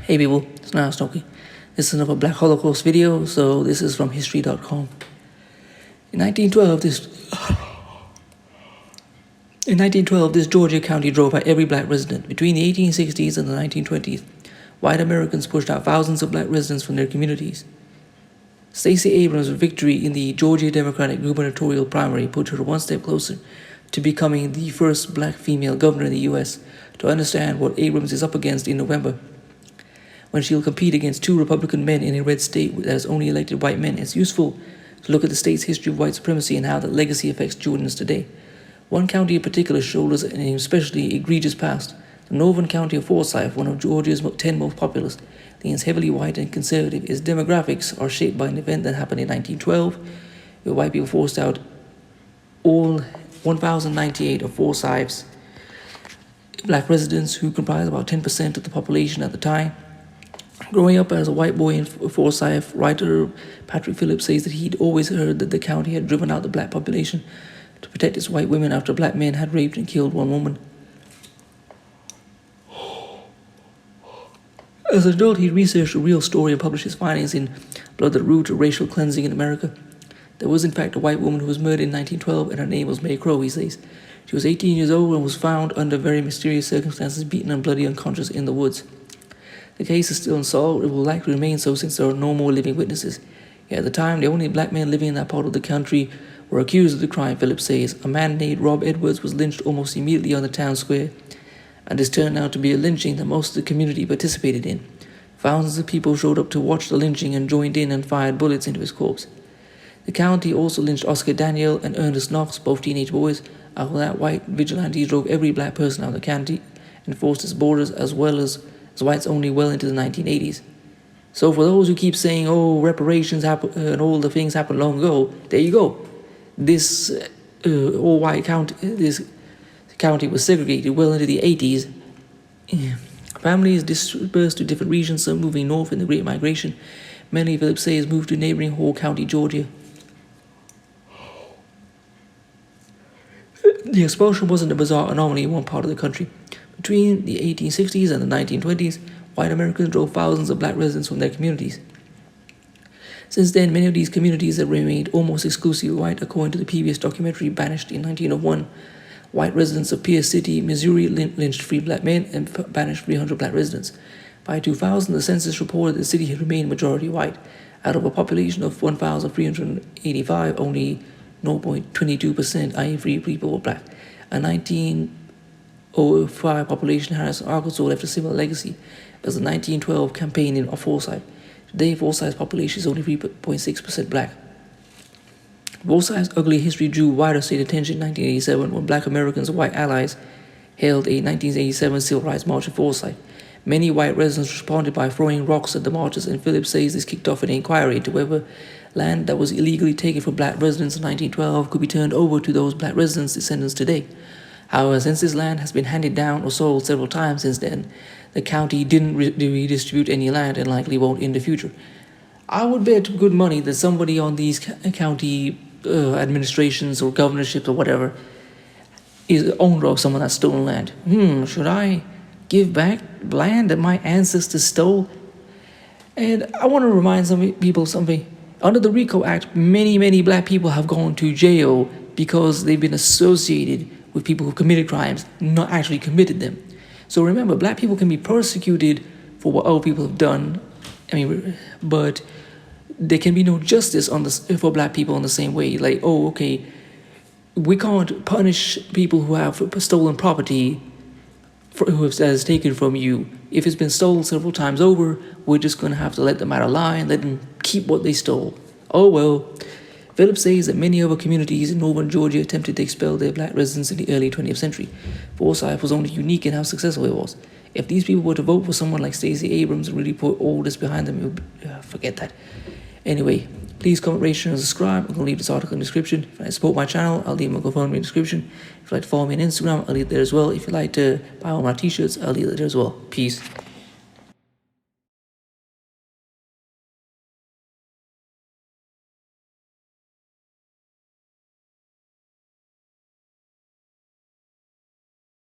Hey people, it's NIyas713 Links. This is another Black Holocaust video, so this is from history.com. In 1912, this Georgia county drove out every black resident. Between the 1860s and the 1920s, white Americans pushed out thousands of black residents from their communities. Stacey Abrams' victory in the Georgia Democratic gubernatorial primary put her one step closer to becoming the first black female governor in the U.S. To understand what Abrams is up against in November, when she'll compete against two Republican men in a red state that has only elected white men, it's useful to look at the state's history of white supremacy and how that legacy affects Georgians today. One county in particular shoulders an especially egregious past. The northern county of Forsyth, one of Georgia's 10 most populous, leans heavily white and conservative. Its demographics are shaped by an event that happened in 1912, where white people forced out all 1,098 of Forsyth's black residents, who comprised about 10% of the population at the time. Growing up as a white boy in Forsyth, writer Patrick Phillips says that he'd always heard that the county had driven out the black population to protect its white women after black men had raped and killed one woman. As an adult, he researched a real story and published his findings in Blood, the Root to Racial Cleansing in America. There was in fact a white woman who was murdered in 1912, and her name was May Crow, he says. She was 18 years old and was found under very mysterious circumstances, beaten and bloody unconscious in the woods. The case is still unsolved. It will likely remain so since there are no more living witnesses. Yet at the time, the only black men living in that part of the country were accused of the crime, Phillips says. A man named Rob Edwards was lynched almost immediately on the town square, and this turned out to be a lynching that most of the community participated in. Thousands of people showed up to watch the lynching and joined in and fired bullets into his corpse. The county also lynched Oscar Daniel and Ernest Knox, both teenage boys. After that, white vigilantes drove every black person out of the county and enforced its borders as well as whites only well into the 1980s. So for those who keep saying, oh, reparations happen and all the things happened long ago, there you go. This all-white county, this county was segregated well into the 80s. Families dispersed to different regions, some moving north in the Great Migration. Many, Phillips says, moved to neighboring Hall County, Georgia. The expulsion wasn't a bizarre anomaly in one part of the country. Between the 1860s and the 1920s, white Americans drove thousands of black residents from their communities. Since then, many of these communities have remained almost exclusively white, according to the PBS documentary Banished in 1901. White residents of Pierce City, Missouri lynched 3 black men and banished 300 black residents. By 2000, the census reported the city had remained majority white. Out of a population of 1,385, only 0.22%, i.e. 3 people were black. A 1905 population in Harrison, Arkansas left a similar legacy as the 1912 campaign in Forsyth. Today, Forsyth's population is only 3.6% black. Forsyth's ugly history drew wider state attention in 1987 when black Americans and white allies held a 1987 Civil Rights March in Forsyth. Many white residents responded by throwing rocks at the marchers, and Phillips says this kicked off an inquiry into whether land that was illegally taken from black residents in 1912 could be turned over to those black residents' descendants today. However, since this land has been handed down or sold several times since then, the county didn't redistribute any land and likely won't in the future. I would bet good money that somebody on these county administrations or governorships or whatever is the owner of some of that stolen land. Should I give back land that my ancestors stole? And I want to remind some people something. Under the RICO Act, many black people have gone to jail because they've been associated with people who committed crimes, not actually committed them. So remember, black people can be persecuted for what other people have done. But there can be no justice for black people in the same way. Like, oh, okay, we can't punish people who have stolen property that is taken from you. If it's been stolen several times over, we're just going to have to let them out of line, let them keep what they stole. Oh, well. Phillips says that many other communities in northern Georgia attempted to expel their black residents in the early 20th century. Forsyth was only unique in how successful it was. If these people were to vote for someone like Stacey Abrams and really put all this behind them, it would, forget that. Anyway, please comment, rate, share, and subscribe. I'm going to leave this article in the description. If you'd like to support my channel, I'll leave my GoFundMe in the description. If you'd like to follow me on Instagram, I'll leave it there as well. If you'd like to buy all my t-shirts, I'll leave it there as well. Peace.